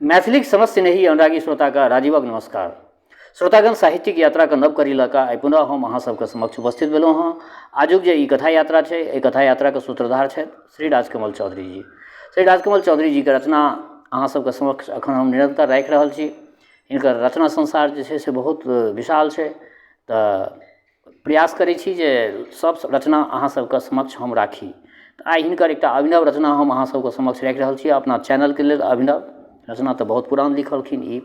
मैथिलीक समस्त स्नेही अनुरागी श्रोताका राजीवक नमस्कार। श्रोतागण, साहित्यिक यात्रा का नव करी लऽ आइ पुनः हम अहाँ सबके समक्ष उपस्थित भेलहुँ हँ। आजुक जे ई कथा यात्रा छै, एहि कथा यात्रा के सूत्रधार छथि श्री राजकमल चौधरी जी। श्री राजकमल चौधरी जी के रचना अहाँ सबके समक्ष अखन हम निरंतर राखि रहल छी। हिनकर रचना संसार जे छै से बहुत विशाल छै, तऽ प्रयास करै छी जे सब रचना अहाँ सबके समक्ष हम राखी। आइ हिनकर एकटा अभिनव रचना हम अहाँ सबके समक्ष राखि रहल छी अपना चैनल के लेल। अभिनव रचना तऽ बहुत पुरान लिखलखिन, ई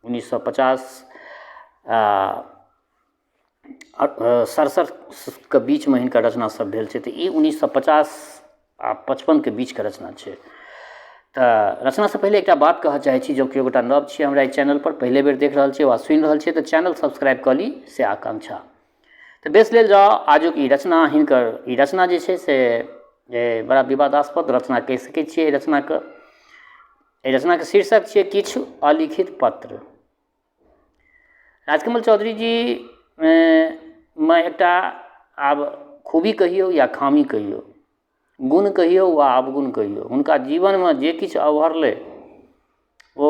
1950 67 के बीच में हिनकर रचना सब भेल छै, तऽ ई 1950 आ 55 के बीच के रचना छै। तऽ रचना से पहले एकटा बात कहऽ चाहै छी, जो केओ गोटा नव छी हमरा चैनल पर, पहले बेर देख रहल छी वा सुनि रहल छी, तऽ चैनल सब्सक्राइब कऽ ली से आकांक्षा। तऽ बेस लेल जाओ आजुक ई रचना। हिनकर ई रचना जे छै से बड़ा विवादास्पद रचना कहि सकै छियै। एहि रचना के शीर्षक छियै किछु अलिखित पत्र। राजकमल चौधरी जी में एकटा आब खूबी कहियौ या खामी कहियौ, गुण कहियौ वा अवगुण कहियौ, हुनका जीवन में जे किछु अवहरलै ओ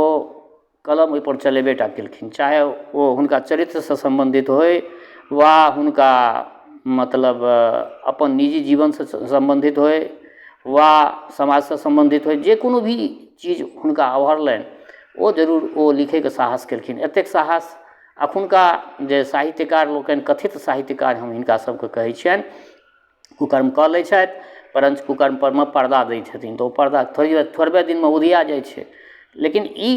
कलम ओहिपर चलेबेटा केलखिन। चाहे ओ हुनका चरित्र से संबंधित होय वा हुनका मतलब अपन निजी जीवन से संबंधित होय वा समाज से संबंधित होय, जे कोनो भी चीज हुनका अवहरलनि ओ जरूर ओ लिखैके साहस केलखिन। एतेक साहस अखुनका जे साहित्यकार लोकनि, कथित साहित्यकार हम हिनका सबके कहै छियनि, कुकर्म कऽ लै छथि, परंतु कुकर्म पर में पर्दा दै छथिन, तऽ ओ पर्दा थोड़बे दिन में उधिया जाइ छै। लेकिन ई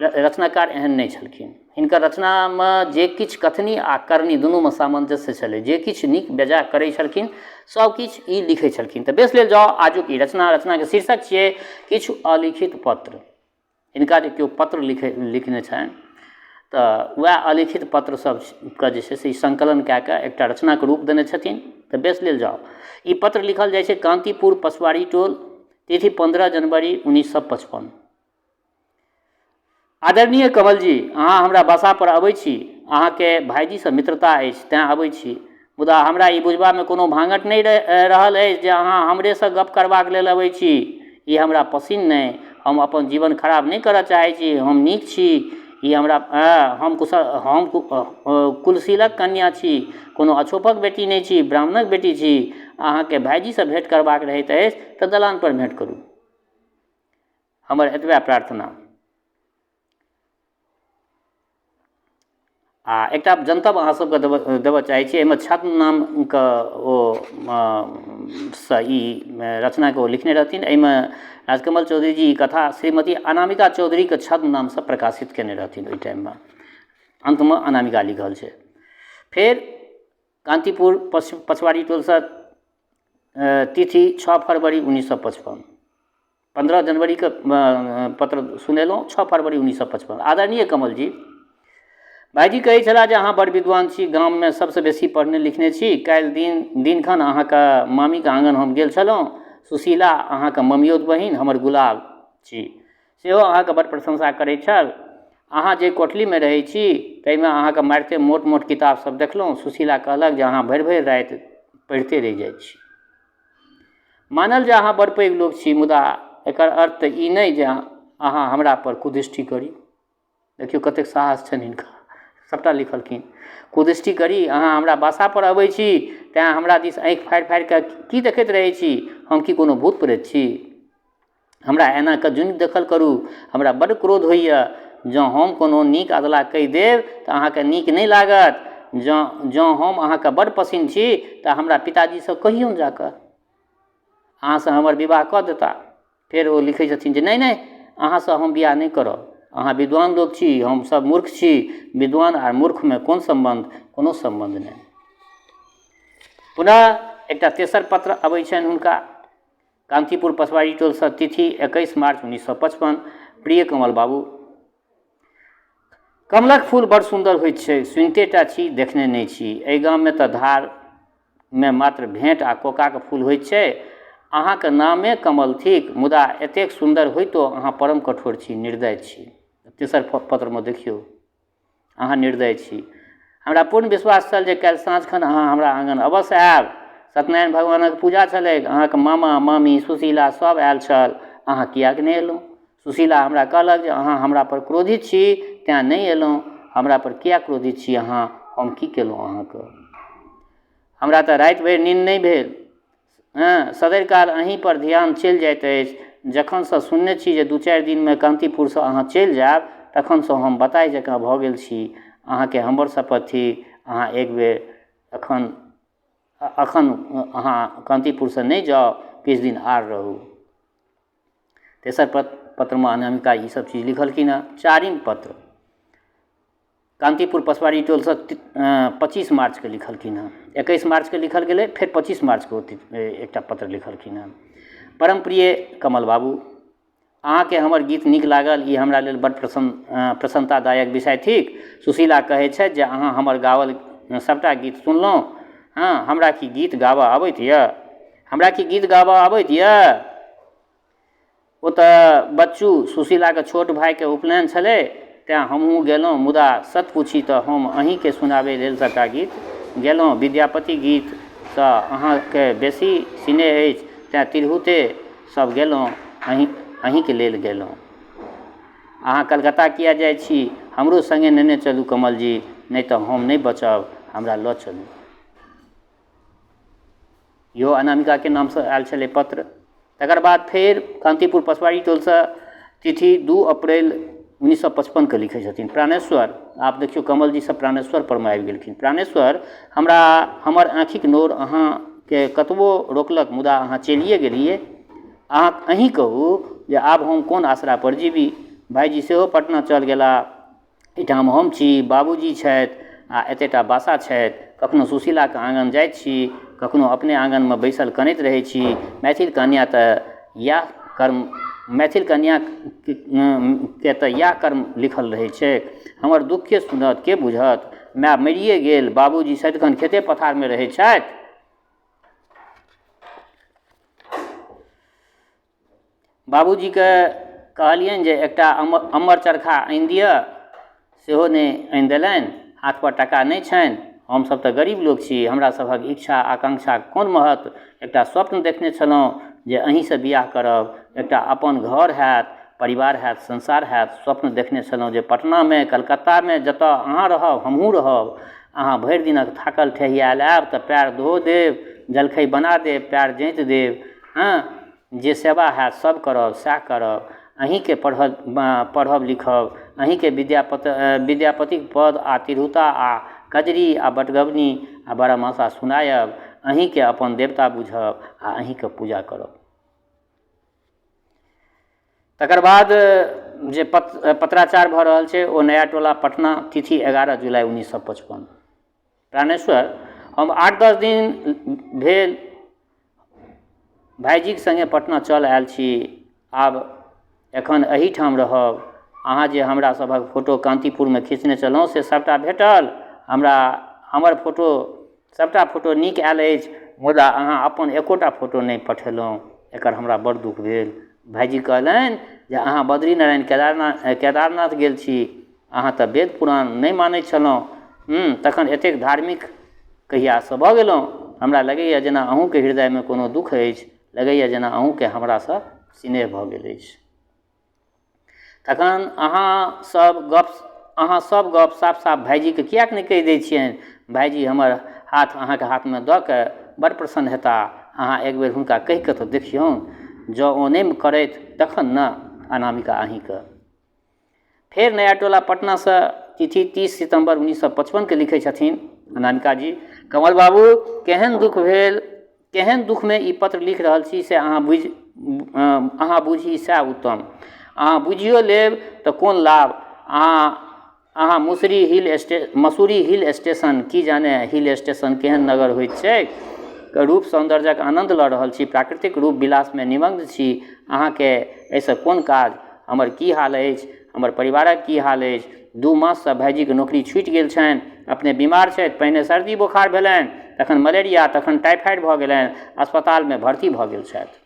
रचनाकार एहन नहि छलखिन। हिनकर रचना में जे किछु कथनी आ करनी दुनू में सामंजस्य छलै, जे किछु नीक बेजाय करै छलखिन सब किछु ई लिखै छलखिन। तऽ बेस लेल जाओ आजुक ई रचना के शीर्षक छियै किछु अलिखित पत्र। हिनका जे केओ पत्र लिखने छनि, तऽ वएह अलिखित पत्र सबके जे छै से संकलन कऽ कऽ एकटा रचनाके रूप देने छथिन। तऽ बेस लेल जाओ ई पत्र लिखल जाइ छै कांतीपुर पछवाड़ी टोल, तिथि 15 जनवरी 1955। आदरणीय कमल जी, अहाँ हमरा बसा पर अबै छी, अहाँके भाईजी से मित्रता अछि तेँ अबै छी, मुदा हमरा ई बुझबामे कोनो भांगट नहि रहल अछि जे अहाँ हमरेसँ गप करबाक लेल अबै छी। ई हमरा पसिन नहि। हम अपन जीवन खराब नहीं करऽ चाहै छी। हम नीक छी। ई हमरा हम कुलशीलक कन्या छी, कोनो अछोपक बेटी नहीं छी, ब्राह्मणक बेटी छी। अहाँके भाईजी से भेंट करबाक रहैत अछि तऽ दलान पर भेंट करू। हमर एतबे प्रार्थना। आ एकटा जनतब अहाँ सबके देबऽ चाहै छी। एहिमे छद्म नामके ओ ई रचनाके ओ लिखने रहथिन। एहिमे राजकमल चौधरी जी ई कथा श्रीमती अनामिका चौधरीके छद्म नामसँ प्रकाशित केने रहथिन ओहि टाइममे। अंतमे अनामिका लिखल छै। फेर कांतीपुर पछवाड़ी टोलसँ तिथि 6 फरवरी 1955। 15 जनवरी के पत्र सुनेलहुँ, 6 फरवरी 1955। आदरणीय कमल जी, भाईजी कहै छला जे अहाँ बड़ विद्वान छी, गाममे सबसँ बेसी पढ़ने लिखने छी। काल्हि दिनखन अहाँके मामीके आँगन हम गेल छलहुँ। सुशीला अहाँके ममियौत बहिन हमर गुलाब छी, सेहो अहाँके बड़ प्रशंसा करैत छल। अहाँ जे कोठलीमे रहै छी ताहिमे अहाँके मारिते मोट मोट किताब सब देखलहुँ। सुशीला कहलक जे अहाँ भरि भरि राति पढ़िते रहि जाइ छी। मानल जे अहाँ बड़ पैघ लोक छी, मुदा एकर अर्थ तऽ ई नहि जे अहाँ हमरा पर कुदृष्टि करी। देखियौ कतेक साहस छनि हिनका, सबटा लिखलखिन। कुदृष्टि करी, अहाँ हमरा बासा पर अबै छी तेँ हमरा दिस आँखि फाड़ि फाड़ि कऽ की देखैत रहै छी? हम की कोनो भूत प्रेत छी? हमरा एना कऽ जुनि देखल करू। हमरा बड़ क्रोध होइए। जँ हम कोनो नीक अदला कहि देब तऽ अहाँके नीक नहि लागत। जँ हम अहाँके बड़ पसिन छी तऽ हमरा पिताजीसँ कहियौन जाकऽ, अहाँसँ हमर विवाह कऽ देता। फेर ओ लिखै छथिन जे नहीं अहाँसँ हम बियाह नहीं करब। अहाँ विद्वान लोक छी, हम सब मूर्ख छी। विद्वान आ मूर्खमे कोन संबंध? कोनो संबंध नहीं। पुनः एकटा तेसर पत्र अबै छनि हुनका कांतीपुर पछवाड़ी टोलसँ, तिथि 21 मार्च 1955। प्रिय कमल बाबू, कमलक फूल बड़ सुंदर होइत छै, सुनिते टा छी, देखने नहीं छी। एहि गाममे तऽ धारमे मात्र भेंट आ कोकाके फूल होइत छै। अहाँके नामे कमल थिक, मुदा एतेक सुंदर होइतो अहाँ परम कठोर छी, निर्दय छी। तेसर पत्रमे देखियौ, अहाँ निर्दय छी। हमरा पूर्ण विश्वास छल जे काल्हि साँझखन अहाँ हमरा आँगन अवश्य आयब। सत्यनारायण भगवानक पूजा छलै, अहाँके मामा मामी सुशीला सब आयल छल। अहाँ किएक नहि एलहुँ? सुशीला हमरा कहलक जे अहाँ हमरा पर क्रोधित छी तेँ नहि एलहुँ। हमरा पर किया क्रोधित छी अहाँ? हम की केलहुँ अहाँके? हमरा तऽ राति भरि नींद नहि भेल। सदैव काल अहीं पर ध्यान चलि जाइत अछि। जखनसँ सुनने छी जे 2-4 दिनमे कान्तिपुरसँ अहाँ चलि जायब तखनसँ हम बताइ जकाँ भऽ गेल छी। अहाँके हमर शपथ थी अहाँ एक बेर अखन अहाँ कान्तिपुरसँ नहीं जाओ, किछु दिन आर रहू। तेसर पत्रमे अनामिका ई सब चीज लिखलखिन हँ। चारिम पत्र कान्तिपुर पसवाड़ी टोलसँ 25 मार्चके लिखलखिन हँ। 21 मार्चके लिखल गेलै, फेर 25 मार्चके एकटा पत्र लिखलखिन हँ। परम प्रिय कमल बाबू, अहाँके हमर गीत नीक लागल, ई हमरा लेल बड़ प्रसन्नतादायक विषय थिक। सुशीला कहै छथि जे अहाँ हमर गावल सबटा गीत सुनलहुँ। हमरा की गीत गाबऽ आबैत यऽ? हमरा की गीत गाबऽ आबैत यऽ? ओ तऽ बच्चू सुशीलाके छोट भाइके उपनयन छलै तेँ हमहूँ गेलहुँ, मुदा सत पूछी तऽ हम अहीँके सुनाबै लेल सबटा गीत गेलहुँ। विद्यापति गीतसँ अहाँके बेसी स्नेह अछि तेँ तिरहुते सब गेलहुँ, अहीँके लेल गेलहुँ। अहाँ कलकत्ता किया जाइ छी? हमरो सङ्गे नेने चलू कमल जी, नहीं तऽ हम नहीं बचब, हमरा लऽ चलू। इहो अनामिकाके नामसँ आयल छलै पत्र। तकर बाद फेर कान्तिपुर पसवाड़ी टोलसँ तिथि 2 अप्रैल 1955 के लिखै छथिन। प्राणेश्वर, आप देखियौ कमल जी सब प्राणेश्वर परमे आबि गेलखिन। प्राणेश्वर, हमर आँखिक नोर अहाँके कतबो रोकलक मुदा अहाँ चलिए गेलिए। अहीं कहू जे आब हम कोन आसरा पर जीवी? भाईजी सेहो पटना चल गेला, एहिठाम हम छी, बाबूजी छथि आ एतेटा बासा छथि। कखनो सुशीलाके आँगन जाइत छी, कखनो अपने आँगनमे बैसल कनैत रहै छी। मैथिल कन्या के तऽ इएह कर्म लिखल रहै छै। हमर दुःखे सुनत के बुझत? माय मरिए गेल, बाबूजी सदिखन खेते पथारमे रहै छथि। बाबूजीके कहलियनि जे एकटा अम्बर चरखा आनि दिअ, सेहो नहि आनि देलनि। हाथ पर टाका नहीं छनि। हमसभ तऽ गरीब लोक छी, हमरा सभक इच्छा आकांक्षा कोन महत? एकटा स्वप्न देखने छलहुँ जे अहीँसँ बियाह करब, एकटा अपन घर हैत, परिवार हैत, संसार हैत। स्वप्न देखने छलहुँ जे पटनामे, कलकत्तामे जतऽ अहाँ रहब हमहूँ रहब। अहाँ भरि दिनक थाकल ठेहियाल आयब तऽ पैर धो देब, जलखै बना देब, पैर जैंत देब। जे सेवा हैत सब करब, सएह करब। अहीँके पढ़ब लिखब, अहीँके विद्यापतिक पद आ तिरहुता आ कजरी आ बटगवनी आ बारहमासा सुनायब। अहीँके अपन देवता बुझब आ अहीँके पूजा करब। तकर बाद जे पत्राचार भऽ रहल छै ओ नया टोला पटना, तिथि 11 जुलाई 1955। प्राणेश्वर, हम 8-10 दिन भेल भाईजीके संगे पटना चल आयल छी, आब एखन एहीठाम रहब। अहाँ जे हमरा सभक फोटो कान्तिपुरमे खींचने छलहुँ से सबटा भेटल हमरा। हमर फोटो सबटा फोटो नीक आयल अछि, मुदा अहाँ अपन एकोटा फोटो नहीं पठेलहुँ। एकर हमरा बड़ दुख भेल। भाईजी कहलनि जे अहाँ बद्रीनारायण केदारनाथ गेल छी, अहाँ तऽ वेद पुराण नहीं मानैत छलहुँ। तखन एतेक धार्मिक कहियासँ भऽ गेलहुँ? हमरा लगैए जेना अहूँके हृदयमे कोनो दुख अछि, लगैए जेना अहूँके हमरासँ स्नेह भऽ गेल अछि। तखन अहाँ सब गप साफ साफ भाईजीके किएक नहि कहि दै छियनि? भाईजी हमर हाथ अहाँके हाथमे दऽ कऽ बड़ प्रसन्न हेताह। अहाँ एक बेर हुनका कहि कऽ तऽ देखियौन, जँ ओ नहि करथि तखन ने अनामिका अहीँके। फेर नया टोला पटनासँ तिथि 30 सितम्बर 1955 के लिखै छथिन अनामिका जी। कमल बाबू, केहन दुख भेल, केहन दुखमे ई पत्र लिख रहल छी से अहाँ बुझी सएह उत्तम। अहाँ बुझियो लेब तऽ कोन लाभ? अहाँ मसूरी हिल स्टेशन, की जाने हिल स्टेशन केहन नगर होइत छै, रूप सौन्दर्यक आनंद लऽ रहल छी, प्राकृतिक रूप विलासमे निमग्न छी। अहाँके एहिसँ कोन काज? हमर की हाल अछि, हमर परिवारक की हाल अछि? 2 माससँ भाईजीके नौकरी छूटि गेल छनि, अपने बीमार छथि। पहिने सर्दी बोखार भेलनि, तखन मलेरिया, तखन टाइफाइड भऽ गेलनि, अस्पतालमे भर्ती भऽ गेल छथि।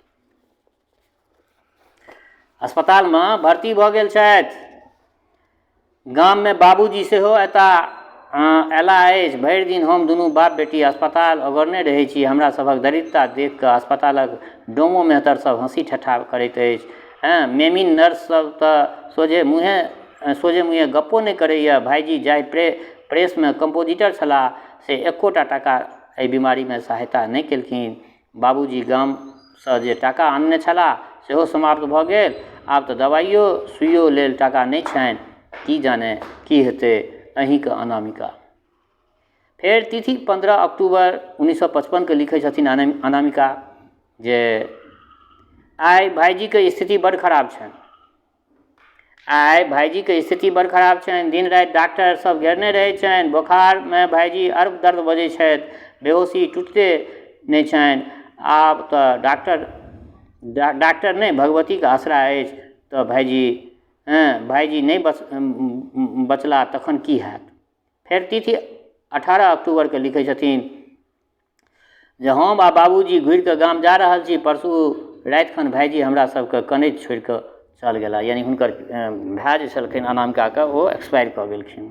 गाममे बाबूजी सेहो एला अछि। भरि दिन हम दुनू बाप बेटी अस्पताल ओगरने रहै छी। हमरा सभक दरिद्रता देख कऽ अस्पतालक डोमो मेहतर सब हँसी ठट्ठा करैत अछि। हँ मेमिन नर्स सब तऽ सोझे मुँहे गप्पो नहि करैए। भाईजी जाहि प्रेसमे कंपोजिटर छलाह से एकोटा टाका एहि बीमारीमे सहायता नहि केलखिन। बाबूजी गामसँ जे टाका आनने छलाह सेहो समाप्त भऽ गेल। आब तऽ दवाइयो सुइयो लेल टाका नहि छनि। की जाने की हेतै। अहींके अनामिका। फेर तिथि 15 अक्टूबर 1955 के लिखै छथिन अनामिका जे आइ भाईजीके स्थिति बड़ खराब छनि। आइ भाईजीके स्थिति बड़ खराब छनि। दिन राति डॉक्टर सब घेरने रहै छनि। बोखारमे भाईजी अर्ध दर्द बजै छथि। बेहोशी टूटते नहि छनि। आब तऽ डॉक्टर नहि भगवतीके आसरा अछि। तऽ भाईजी नहि बचला तखन की हैत। फेर तिथि 18 अक्टूबरके लिखै छथिन जे हम आ बाबूजी घुरिकऽ गाम जा रहल छी। परसू रातिखन भाईजी हमरा सबके कनैत छोड़ि कऽ चल गेला। यानी हुनकर भाई जे छलखिन अनामिकाके ओ एक्सपायर कऽ गेलखिन।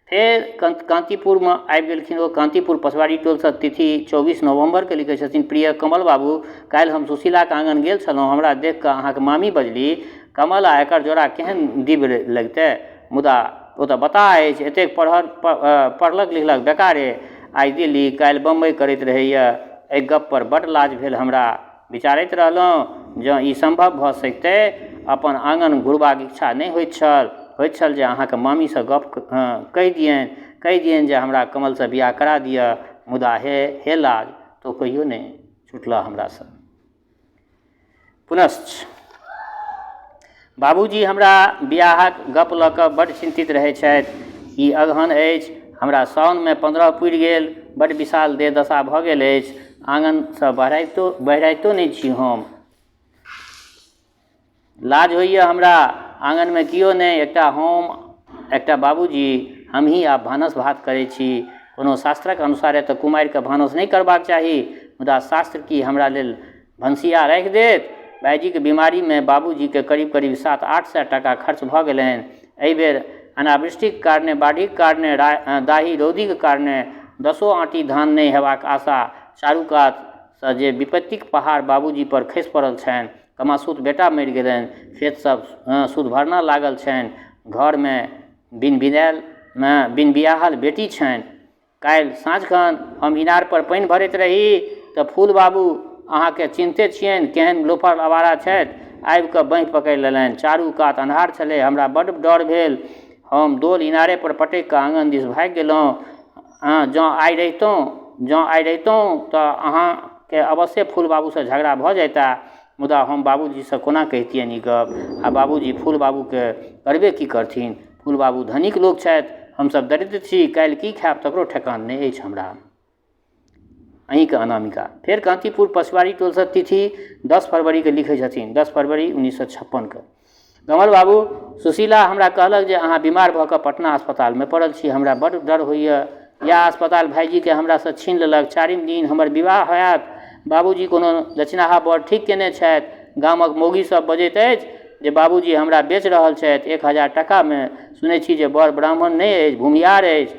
फेर कान्तिपुरमे आबि गेलखिन ओ। कान्तिपुर पसवाड़ी टोलसँ तिथि 24 नवम्बरके लिखै छथिन प्रिय कमल बाबू काल्हि हम सुशीलाके आँगन गेल छलहुँ। हमरा देखि कऽ अहाँके मामी बजली कमल आ एकर जोड़ा केहन दिव्य लगितै। मुदा ओ तऽ बता अछि एतेक पढ़लक लिखलक बेकारे। आइ दिल्ली काल्हि बम्बई करैत रहैए। एहि गप पर बड्ड लाज भेल हमरा। विचारैत रहलहुँ जँ ई संभव भऽ सकितै। अपन आँगन घुरबाक इच्छा नहि होइत छल जे अहाँके मामीसँ गप कहि दियनि जे हमरा कमलसँ बियाह करा दिअ। मुदा हे लाज तो कहियो नहि छुटलऽ हमरासँ। पुनश्च बाबूजी हमरा बियाहक गप लऽ कऽ बड्ड चिंतित रहै छथि। ई अगहन अछि। हमरा साउनमे 15 पुरि गेल। बड्ड विशाल देह दशा भऽ गेल अछि। आँगनसँ बहराइतो नहि छी हम। लाज होइए हमरा। आँगनमे कियो नहि। एकटा हम एकटा बाबूजी हमही आब भानस भात करै छी। कोनो शास्त्रक अनुसारे तऽ कुमारिके भानस नहि करबाक चाही। मुदा शास्त्र की हमरा लेल भनसिया राखि देत। भाईजीके बीमारीमे बाबूजीके करीब 700-8 सए टाका खर्च भऽ गेलनि। एहि बेर अनावृष्टिक कारणे बाढ़िक कारणे दाही रौदीके कारणे 10 आँटी धान नहि हेबाक आशा। चारू कातसँ जे विपत्तिक पहाड़ बाबूजी पर खसि पड़ल छनि। कमासूत बेटा मरि गेलनि। खेत सब सूद भरना लागल छनि। घरमे बिन बियाहल बेटी छनि। काल्हि साँझखन हम इनार पर पानि भरैत रही तऽ फूल बाबू अहाँके चिन्हते छियनि केहन लोफर आवारा छथि। आबि कऽ बाँहि पकड़ि लेलनि। चारू कात अन्हार छलै। हमरा बड्ड डर भेल। हम डोल इनारे पर पटकि कऽ आँगन दिस भागि गेलहुँ। जँ आइ रहितहुँ तऽ अहाँके अवश्य फूल बाबूसँ झगड़ा भऽ जाइता। मुदा हम बाबूजीसँ कोना कहितियनि ई गप। आ बाबूजी फूल बाबूके करबे की करथिन। फूल बाबू धनिक लोक छथि। हमसब दरिद्र छी। काल्हि की खायब तकरो ठेकान नहि अछि हमरा। अहींके अनामिका। फेर कान्तिपुर पसवाड़ी टोलसँ तिथि 10 फरवरीके लिखै छथिन। 10 फरवरी 1956के। कमल बाबू सुशीला हमरा कहलक जे अहाँ बीमार भऽ कऽ पटना अस्पतालमे पड़ल छी। हमरा बड्ड डर होइए। इएह अस्पताल भाईजीके हमरासँ छीन लेलक। 4म दिन हमर विवाह होयत। बाबूजी कोनो दक्षिणाहा बड़ ठीक केने छथि। गामक मौगी सब बजैत अछि जे बाबूजी हमरा बेच रहल छथि 1000 टाकामे। सुनै छी जे बड़ ब्राह्मण नहि अछि भूमिहार अछि।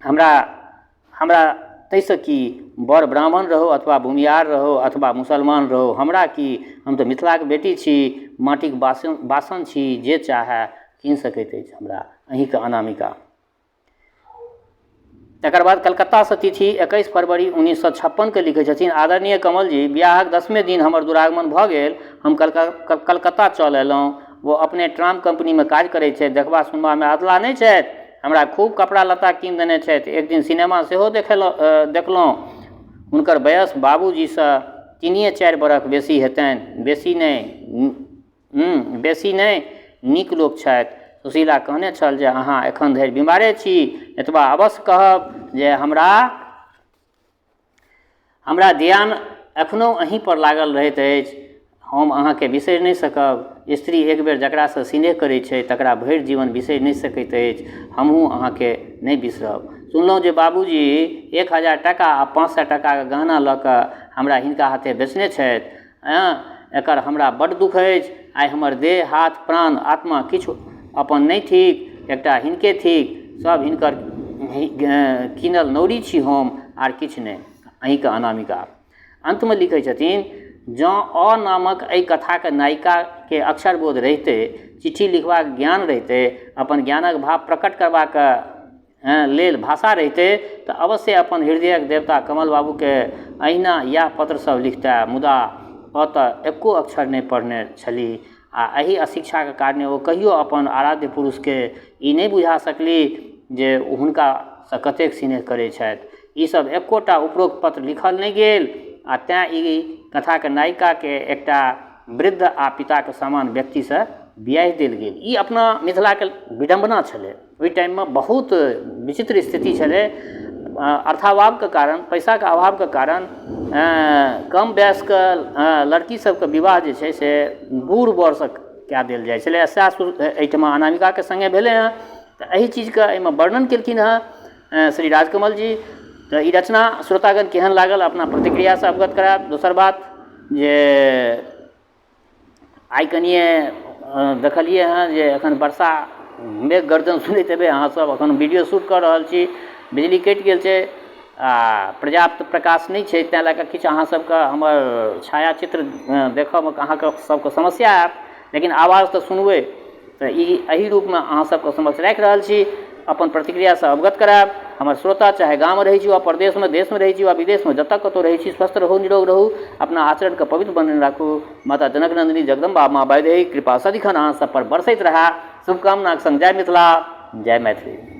हमरा ताहिसँ की बड़ ब्राह्मण रहू अथवा भूमिहार रहू अथवा मुसलमान रहू हमरा की। हम तऽ मिथिलाके बेटी छी। माटिक बासन छी। जे चाहे कीन सकैत अछि हमरा। अहींके अनामिका। तकर बाद कलकत्तासँ तिथि 21 फरवरी 1956के लिखै छथिन आदरणीय कमल जी बियाहक 10वें दिन हमर दुरागमन भऽ गेल। हम कलकत्ता चल एलहुँ। वो अपने ट्राम कंपनीमे काज करैत छथि। देखबा सुनबामे अधला नहि छथि। हमरा खूब कपड़ा लत्ता कीन देने छथि। एक दिन सिनेमा सेहो देखलहुँ। हुनकर वयस बाबूजीसँ 3-4 बरख बेसी हेतनि। बेसी नहि नीक लोक छथि। सुशीला कहने छल जे अहाँ एखन धरि बीमारे छी। एतबा अवश्य कहब जे हमरा ध्यान एखनो अहीं पर लागल रहैत अछि। हम अहाँके बिसरि नहि सकब। स्त्री एक बेर जकरासँ स्नेह करैत छै तकरा भरि जीवन बिसरि नहि सकैत अछि। हमहूँ अहाँके नहि बिसरब। सुनलहुँ जे बाबूजी 1000 टाका आ 500 टाकाके गहना लऽ कऽ हमरा हिनका हाथे बेचने छथि। एकर हमरा बड्ड दुख अछि। आइ हमर देह हाथ प्राण आत्मा किछु अपन नहि थिक। एकटा हिनके थिक। सब हिनकर कीनल नौरी छी हम आर किछु नहि। अहींके अनामिका। अंतमे लिखै छथिन जँ अ नामक एहि कथाके नायिकाके अक्षर बोध रहितै, चिट्ठी लिखबाक ज्ञान रहितै, अपन ज्ञानक भाव प्रकट करबाक लेल भाषा रहितै तऽ अवश्य अपन हृदयक देवता कमल बाबूके अहिना इएह पत्र सब लिखता। मुदा ओ तऽ एको अक्षर नहि पढ़ने छलीह आ एहि अशिक्षाके कारणे ओ कहियो अपन आराध्य पुरुषके ई नहि बुझा सकली जे हुनकासँ कतेक स्नेह करै छथि। ई सब एकोटा उपरोक्त पत्र लिखल नहि गेल आ तेँ ई कथाके नायिकाके एकटा वृद्ध आ पिताके समान व्यक्तिसँ बियाह देल गेल। ई अपना मिथिलाके विडम्बना छलै। ओहि टाइममे बहुत विचित्र स्थिति छलै। अर्थाभावके कारण, पैसाके अभावके कारण कम वयस्क लड़की सबके विवाह जे छै से बूढ़ बरसँ कए देल जाइ छलै। सएह एहिठमा अनामिकाके सङ्गे भेलै हँ। तऽ एहि चीजके एहिमे वर्णन केलखिन हँ श्री राजकमल जी। तऽ ई रचना श्रोतागण केहन लागल अपना प्रतिक्रियासँ अवगत करायब। दोसर बात जे आइ कनिए देखलिए हँ जे एखन वर्षा मेघ गर्जन सुनैत हेबै अहाँ सब। एखन वीडियो शूट कऽ रहल छी, बिजली कटि गेल छै आ पर्याप्त प्रकाश नहि छै, तेँ लऽ कऽ किछु अहाँ सबके हमर छायाचित्र देखऽमे अहाँके सबके समस्या हैत, लेकिन आवाज तऽ सुनबै। तऽ ई एहि रूपमे अहाँ सबके समक्ष राखि रहल छी, अपन प्रतिक्रियासँ अवगत करायब। हमर श्रोता चाहे गाँवमे रहै छी वा परदेशमे, देशमे रहै छी वा विदेशमे, जतऽ कतौ रहै छी, स्वस्थ रहू, निरोग रहू, अपना आचरणके पवित्र बनेने राखू। माता जनक नंदिनी जगदम्बा माँ वैदेही कृपा सदिखन अहाँ सब पर बरसैत रहै। शुभकामनाक संग जय मिथिला, जय मैथिली।